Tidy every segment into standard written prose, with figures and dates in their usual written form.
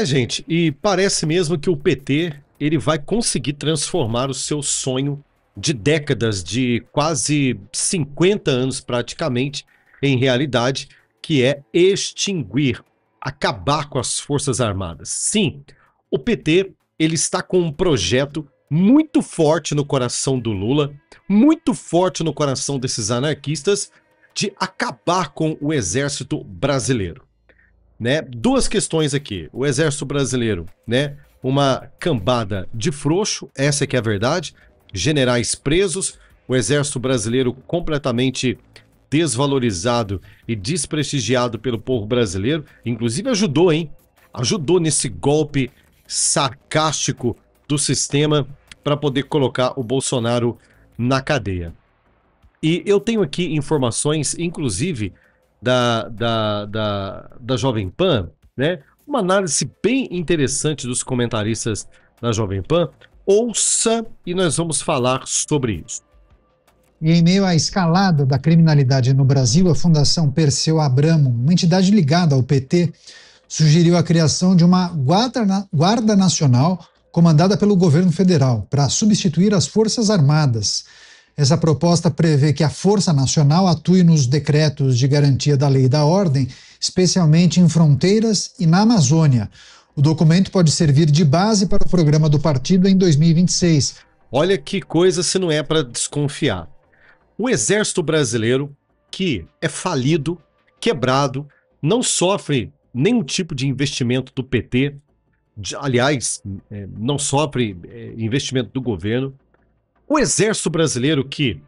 Gente, e parece mesmo que o PT ele vai conseguir transformar o seu sonho de décadas, de quase 50 anos praticamente, em realidade, que é extinguir, acabar com as Forças Armadas. Sim, o PT ele está com um projeto muito forte no coração do Lula, muito forte no coração desses anarquistas, de acabar com o exército brasileiro, né? Duas questões aqui. O exército brasileiro, né? Uma cambada de frouxo, essa é que é a verdade. Generais presos, o exército brasileiro completamente desvalorizado e desprestigiado pelo povo brasileiro. Inclusive ajudou, hein? Ajudou nesse golpe sarcástico do sistema para poder colocar o Bolsonaro na cadeia. E eu tenho aqui informações, inclusive, da Jovem Pan, né? Uma análise bem interessante dos comentaristas da Jovem Pan. Ouça e nós vamos falar sobre isso. E em meio à escalada da criminalidade no Brasil, a Fundação Perseu Abramo, uma entidade ligada ao PT, sugeriu a criação de uma Guarda Nacional comandada pelo governo federal para substituir as Forças Armadas. Essa proposta prevê que a Força Nacional atue nos decretos de garantia da lei e da ordem, especialmente em fronteiras e na Amazônia. O documento pode servir de base para o programa do partido em 2026. Olha que coisa se não é para desconfiar. O Exército Brasileiro, que é falido, quebrado, não sofre nenhum tipo de investimento do PT, aliás, não sofre investimento do governo. O Exército Brasileiro que,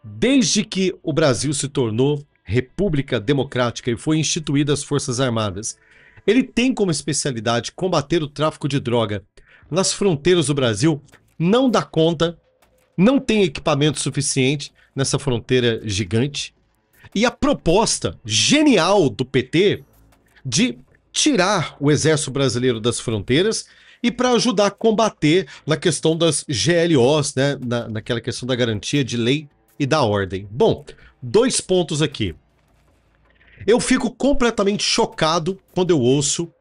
desde que o Brasil se tornou República Democrática e foi instituídas as Forças Armadas, ele tem como especialidade combater o tráfico de droga nas fronteiras do Brasil, não dá conta, não tem equipamento suficiente nessa fronteira gigante. E a proposta genial do PT de tirar o Exército Brasileiro das fronteiras e para ajudar a combater na questão das GLOs, né, naquela questão da garantia de lei e da ordem. Bom, 2 pontos aqui. Eu fico completamente chocado quando eu ouço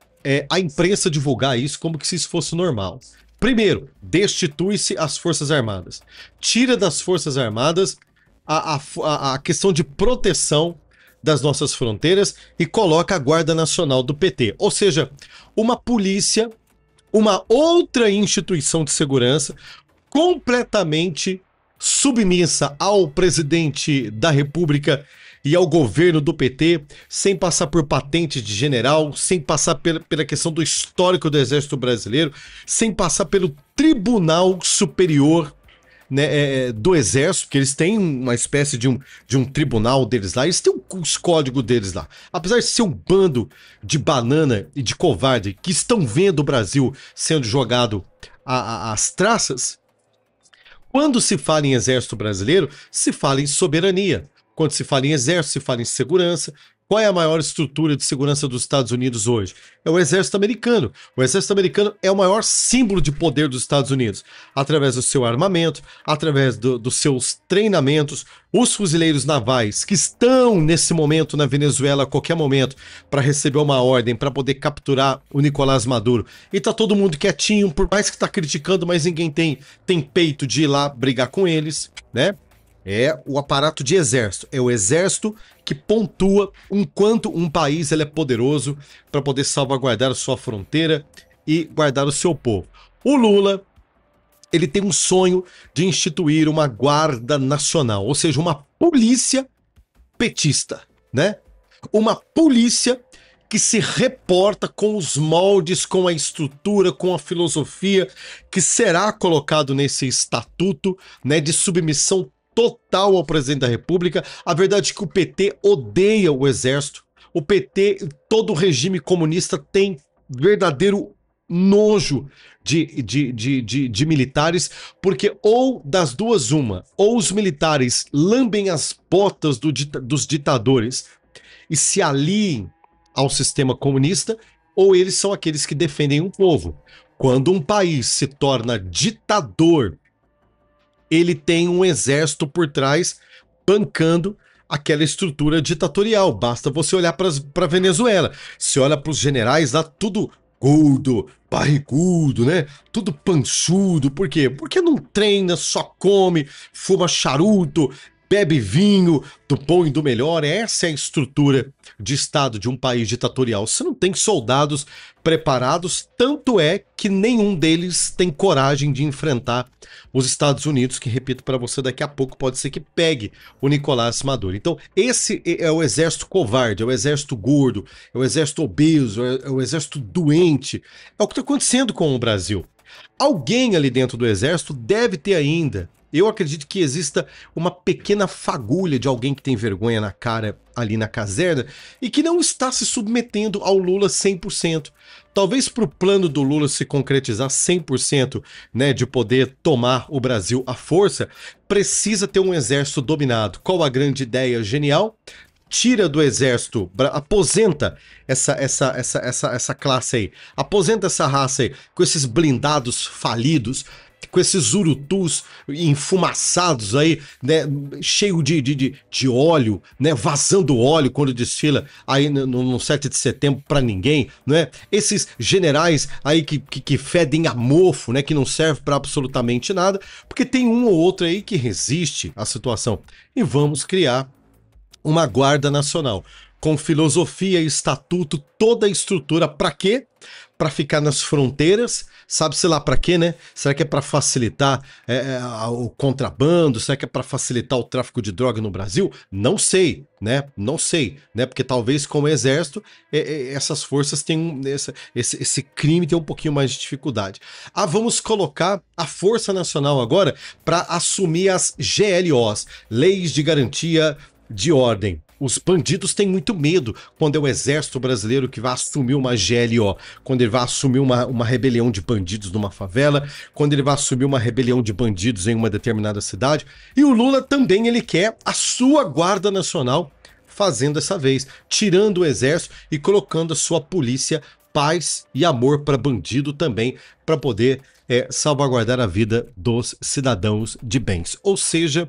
a imprensa divulgar isso como que se isso fosse normal. Primeiro, destitui-se as Forças Armadas. Tira das Forças Armadas a questão de proteção das nossas fronteiras e coloca a Guarda Nacional do PT. Ou seja, uma polícia, uma outra instituição de segurança completamente submissa ao presidente da República e ao governo do PT, sem passar por patente de general, sem passar pela questão do histórico do Exército Brasileiro, sem passar pelo Tribunal Superior, né, do Exército, que eles têm uma espécie de um tribunal deles lá, eles têm os códigos deles lá. Apesar de ser um bando de banana e de covarde que estão vendo o Brasil sendo jogado às traças, quando se fala em Exército Brasileiro, se fala em soberania. Quando se fala em exército, se fala em segurança. Qual é a maior estrutura de segurança dos Estados Unidos hoje? É o exército americano. O exército americano é o maior símbolo de poder dos Estados Unidos, através do seu armamento, através dos seus treinamentos. Os fuzileiros navais que estão nesse momento na Venezuela a qualquer momento para receber uma ordem para poder capturar o Nicolás Maduro. E tá todo mundo quietinho, por mais que tá criticando, mas ninguém tem peito de ir lá brigar com eles, né? É o aparato de exército, é o exército que pontua enquanto um país ele é poderoso para poder salvaguardar a sua fronteira e guardar o seu povo. O Lula, ele tem um sonho de instituir uma Guarda Nacional, ou seja, uma polícia petista, né? Uma polícia que se reporta com os moldes, com a estrutura, com a filosofia que será colocado nesse estatuto, né, de submissão total ao presidente da República. A verdade é que o PT odeia o exército. O PT, todo o regime comunista tem verdadeiro nojo de militares, porque ou das duas uma, ou os militares lambem as botas dos ditadores e se aliem ao sistema comunista, ou eles são aqueles que defendem um povo. Quando um país se torna ditador, ele tem um exército por trás bancando aquela estrutura ditatorial. Basta você olhar para a Venezuela. Você olha para os generais lá, tudo gordo, barrigudo, né? Tudo pançudo. Por quê? Porque não treina, só come, fuma charuto, bebe vinho do bom e do melhor. Essa é a estrutura de Estado de um país ditatorial. Você não tem soldados preparados, tanto é que nenhum deles tem coragem de enfrentar os Estados Unidos, que, repito para você, daqui a pouco pode ser que pegue o Nicolás Maduro. Então, esse é o exército covarde, é o exército gordo, é o exército obeso, é o exército doente. É o que está acontecendo com o Brasil. Alguém ali dentro do exército deve ter ainda. Eu acredito que exista uma pequena fagulha de alguém que tem vergonha na cara ali na caserna e que não está se submetendo ao Lula 100%. Talvez para o plano do Lula se concretizar 100%, né, de poder tomar o Brasil à força, precisa ter um exército dominado. Qual a grande ideia genial? Tira do exército, aposenta essa classe aí, aposenta essa raça aí, com esses blindados falidos, com esses urutus enfumaçados aí, né, cheio de óleo, né, vazando óleo quando desfila aí no 7 de setembro para ninguém, né? Esses generais aí que fedem a mofo, né, que não serve para absolutamente nada, porque tem um ou outro aí que resiste à situação. E vamos criar uma Guarda Nacional com filosofia, estatuto, toda a estrutura. Para quê? Para ficar nas fronteiras, sabe-se lá para quê, né? Será que é para facilitar o contrabando? Será que é para facilitar o tráfico de droga no Brasil? Não sei, né? Não sei, né? Porque talvez com o exército essas forças tenham esse crime tem um pouquinho mais de dificuldade. Ah, vamos colocar a Força Nacional agora para assumir as GLOs, Leis de Garantia de Ordem. Os bandidos têm muito medo quando é o exército brasileiro que vai assumir uma GLO, quando ele vai assumir uma rebelião de bandidos numa favela, quando ele vai assumir uma rebelião de bandidos em uma determinada cidade. E o Lula também, ele quer a sua Guarda Nacional fazendo essa vez, tirando o exército e colocando a sua polícia paz e amor para bandido também, para poder salvaguardar a vida dos cidadãos de bens. Ou seja,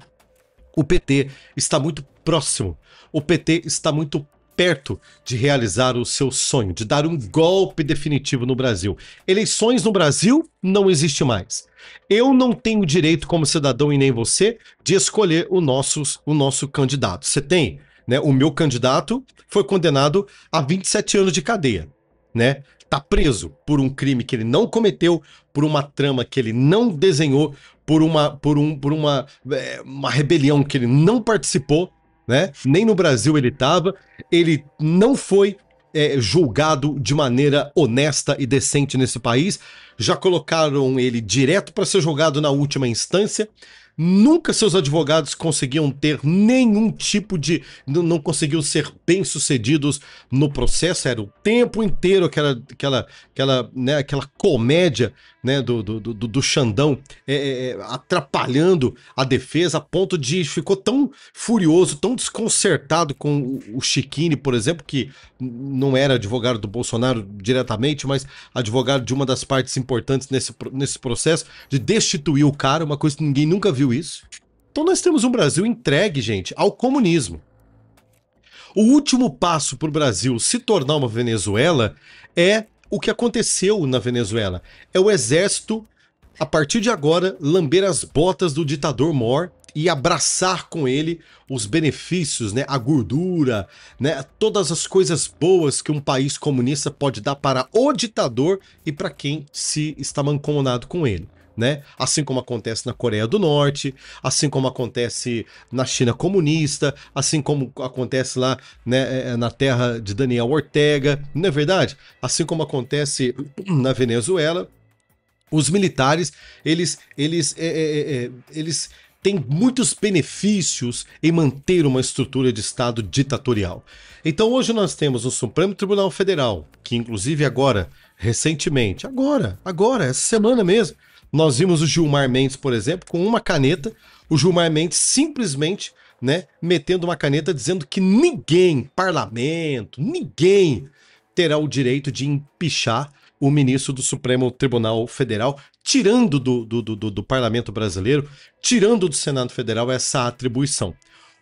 o PT está muito próximo, o PT está muito perto de realizar o seu sonho, de dar um golpe definitivo no Brasil. Eleições no Brasil não existe mais. Eu não tenho direito como cidadão e nem você de escolher o nosso candidato. Você tem, né? O meu candidato foi condenado a 27 anos de cadeia, né? Tá preso por um crime que ele não cometeu, por uma trama que ele não desenhou, por uma rebelião que ele não participou, né? Nem no Brasil ele estava, ele não foi julgado de maneira honesta e decente nesse país, já colocaram ele direto para ser julgado na última instância. Nunca seus advogados conseguiam ter nenhum tipo de... Não conseguiam ser bem-sucedidos no processo. Era o tempo inteiro aquela comédia, né, do Xandão atrapalhando a defesa, a ponto de... Ficou tão furioso, tão desconcertado com o Chiquini, por exemplo, que não era advogado do Bolsonaro diretamente, mas advogado de uma das partes importantes nesse processo, de destituir o cara, uma coisa que ninguém nunca viu isso. Então nós temos um Brasil entregue, gente, ao comunismo. O último passo para o Brasil se tornar uma Venezuela é o que aconteceu na Venezuela. É o exército, a partir de agora, lamber as botas do ditador Mor e abraçar com ele os benefícios, né, a gordura, né, todas as coisas boas que um país comunista pode dar para o ditador e para quem se está mancomunado com ele. Né? Assim como acontece na Coreia do Norte, assim como acontece na China comunista, assim como acontece lá, né, na terra de Daniel Ortega, não é verdade? Assim como acontece na Venezuela, os militares, eles têm muitos benefícios em manter uma estrutura de Estado ditatorial. Então hoje nós temos o Supremo Tribunal Federal, que inclusive agora, recentemente, essa semana mesmo, nós vimos o Gilmar Mendes, por exemplo, com uma caneta, o Gilmar Mendes simplesmente, né, metendo uma caneta dizendo que ninguém, parlamento, ninguém terá o direito de empichar o ministro do Supremo Tribunal Federal, tirando do parlamento brasileiro, tirando do Senado Federal essa atribuição.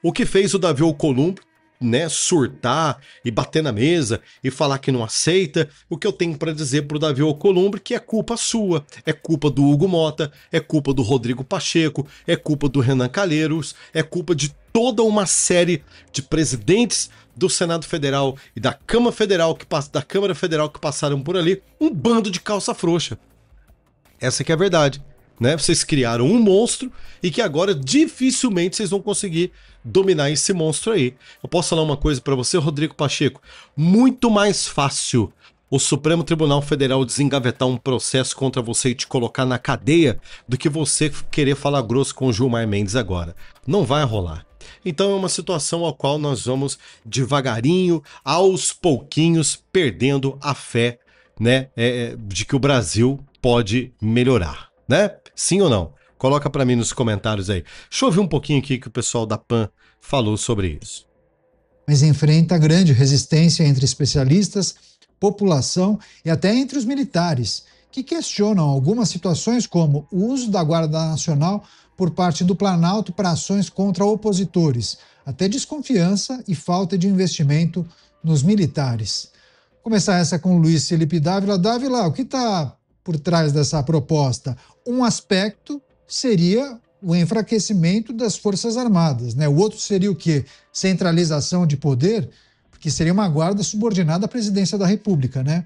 O que fez o Davi Alcolumbre, né, surtar e bater na mesa e falar que não aceita, o que eu tenho para dizer pro Davi Alcolumbre que é culpa sua, é culpa do Hugo Mota, é culpa do Rodrigo Pacheco, é culpa do Renan Calheiros, é culpa de toda uma série de presidentes do Senado Federal e da Câmara Federal que passaram por ali, um bando de calça frouxa. Essa que é a verdade, né? Vocês criaram um monstro e que agora dificilmente vocês vão conseguir dominar esse monstro aí. Eu posso falar uma coisa para você, Rodrigo Pacheco? Muito mais fácil o Supremo Tribunal Federal desengavetar um processo contra você e te colocar na cadeia do que você querer falar grosso com o Gilmar Mendes agora. Não vai rolar. Então é uma situação ao qual nós vamos devagarinho, aos pouquinhos, perdendo a fé, né, de que o Brasil pode melhorar, né? Sim ou não? Coloca para mim nos comentários aí. Deixa eu ouvir um pouquinho aqui que o pessoal da PAN falou sobre isso. Mas enfrenta grande resistência entre especialistas, população e até entre os militares, que questionam algumas situações como o uso da Guarda Nacional por parte do Planalto para ações contra opositores, até desconfiança e falta de investimento nos militares. Vou começar essa com o Luiz Felipe Dávila. Dávila, o que está por trás dessa proposta? Um aspecto seria o enfraquecimento das Forças Armadas, né? O outro seria o quê? Centralização de poder, porque seria uma guarda subordinada à presidência da República, né?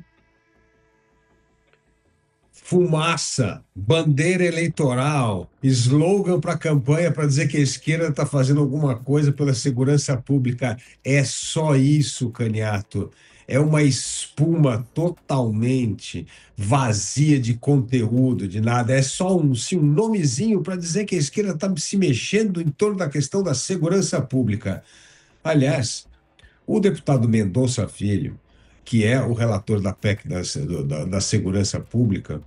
Fumaça, bandeira eleitoral, slogan para a campanha para dizer que a esquerda está fazendo alguma coisa pela segurança pública. É só isso, Caniato. É uma espuma totalmente vazia de conteúdo, de nada. É só um nomezinho para dizer que a esquerda está se mexendo em torno da questão da segurança pública. Aliás, o deputado Mendonça Filho, que é o relator da PEC da Segurança Pública,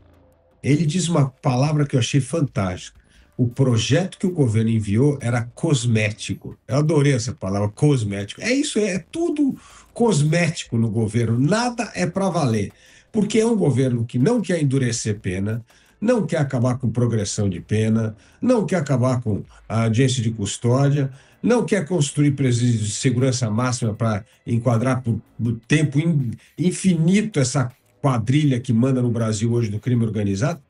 ele diz uma palavra que eu achei fantástica. O projeto que o governo enviou era cosmético. Eu adorei essa palavra, cosmético. É isso, é tudo cosmético no governo. Nada é para valer. Porque é um governo que não quer endurecer pena, não quer acabar com progressão de pena, não quer acabar com a audiência de custódia, não quer construir presídios de segurança máxima para enquadrar por tempo infinito essa quadrilha que manda no Brasil hoje do crime organizado.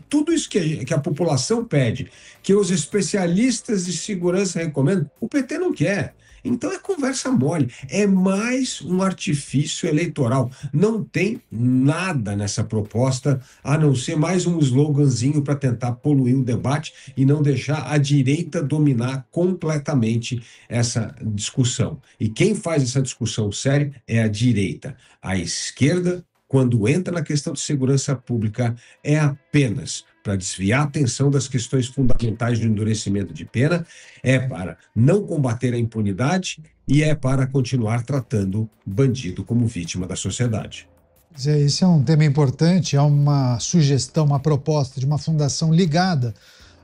Tudo isso que a população pede, que os especialistas de segurança recomendam, o PT não quer. Então é conversa mole, é mais um artifício eleitoral. Não tem nada nessa proposta a não ser mais um sloganzinho para tentar poluir o debate e não deixar a direita dominar completamente essa discussão. E quem faz essa discussão séria é a direita. A esquerda, quando entra na questão de segurança pública, é apenas para desviar a atenção das questões fundamentais do endurecimento de pena, é para não combater a impunidade e é para continuar tratando bandido como vítima da sociedade. Esse é um tema importante, é uma sugestão, uma proposta de uma fundação ligada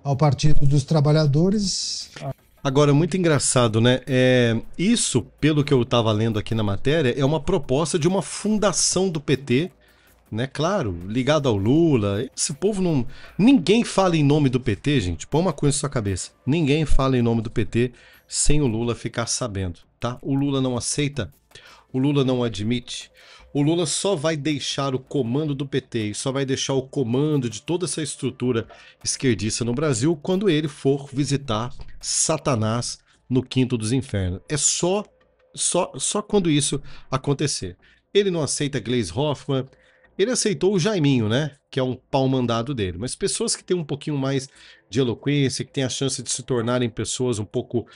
ao Partido dos Trabalhadores. Agora, muito engraçado, né? Isso, pelo que eu estava lendo aqui na matéria, é uma proposta de uma fundação do PT, né? Claro, ligado ao Lula. Esse povo não... Ninguém fala em nome do PT, gente. Põe uma coisa na sua cabeça. Ninguém fala em nome do PT sem o Lula ficar sabendo, tá? O Lula não aceita, o Lula não admite. O Lula só vai deixar o comando do PT e só vai deixar o comando de toda essa estrutura esquerdista no Brasil quando ele for visitar Satanás no quinto dos infernos. É só quando isso acontecer. Ele não aceita Gleisi Hoffmann, ele aceitou o Jaiminho, né? Que é um pau-mandado dele. Mas pessoas que têm um pouquinho mais de eloquência, que têm a chance de se tornarem pessoas um pouco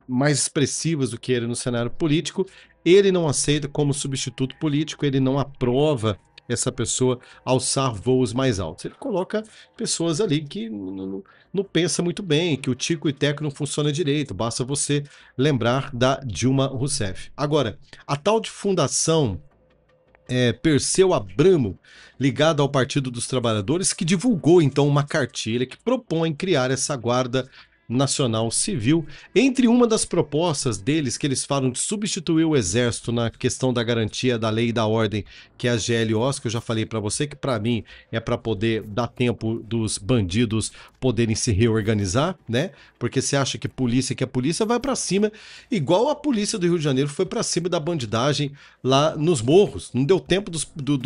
mais expressivas do que ele no cenário político, ele não aceita como substituto político, ele não aprova essa pessoa alçar voos mais altos. Ele coloca pessoas ali que não pensa muito bem, que o Tico e Teco não funciona direito, basta você lembrar da Dilma Rousseff. Agora, a tal de fundação Perseu Abramo, ligada ao Partido dos Trabalhadores, que divulgou então uma cartilha que propõe criar essa Guarda Nacional Civil, entre uma das propostas deles, que eles falam de substituir o Exército na questão da garantia da lei e da ordem, que é a GLOs, que eu já falei para você, que para mim é para poder dar tempo dos bandidos poderem se reorganizar, né? Porque você acha que é polícia, vai para cima, igual a polícia do Rio de Janeiro foi para cima da bandidagem lá nos morros. Não deu tempo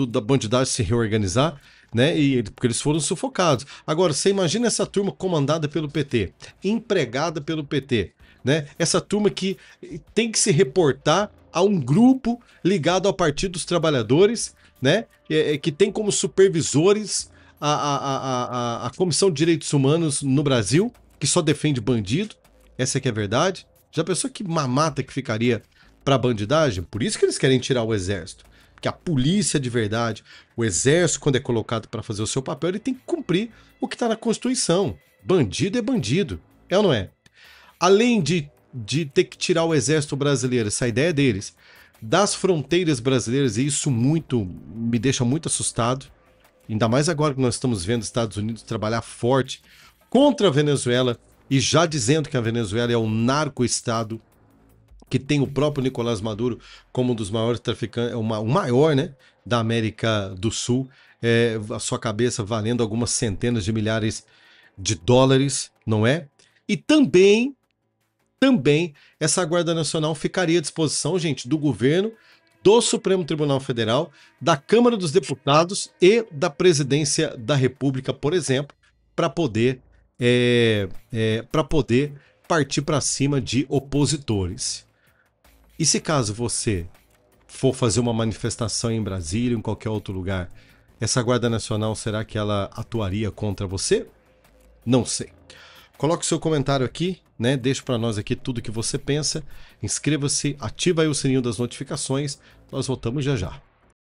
da bandidagem se reorganizar, né? Porque eles foram sufocados. Agora, você imagina essa turma comandada pelo PT, empregada pelo PT, né? Essa turma que tem que se reportar a um grupo ligado ao Partido dos Trabalhadores, né? Que tem como supervisores a Comissão de Direitos Humanos no Brasil, que só defende bandido. Essa que é a verdade. Já pensou que mamata que ficaria para bandidagem? Por isso que eles querem tirar o Exército. Que a polícia de verdade, o Exército, quando é colocado para fazer o seu papel, ele tem que cumprir o que está na Constituição. Bandido é bandido, é ou não é? Além de ter que tirar o Exército brasileiro, essa ideia deles, das fronteiras brasileiras, e isso me deixa muito assustado, ainda mais agora que nós estamos vendo os Estados Unidos trabalhar forte contra a Venezuela, e já dizendo que a Venezuela é um narco-estado, que tem o próprio Nicolás Maduro como um dos maiores traficantes, o maior, né, da América do Sul, a sua cabeça valendo algumas centenas de milhares de dólares, não é? E também essa Guarda Nacional ficaria à disposição, gente, do governo, do Supremo Tribunal Federal, da Câmara dos Deputados e da Presidência da República, por exemplo, para poder partir para cima de opositores. E se caso você for fazer uma manifestação em Brasília ou em qualquer outro lugar, essa Guarda Nacional, será que ela atuaria contra você? Não sei. Coloque seu comentário aqui, né? Deixe para nós aqui tudo que você pensa. Inscreva-se, ativa aí o sininho das notificações. Nós voltamos já já.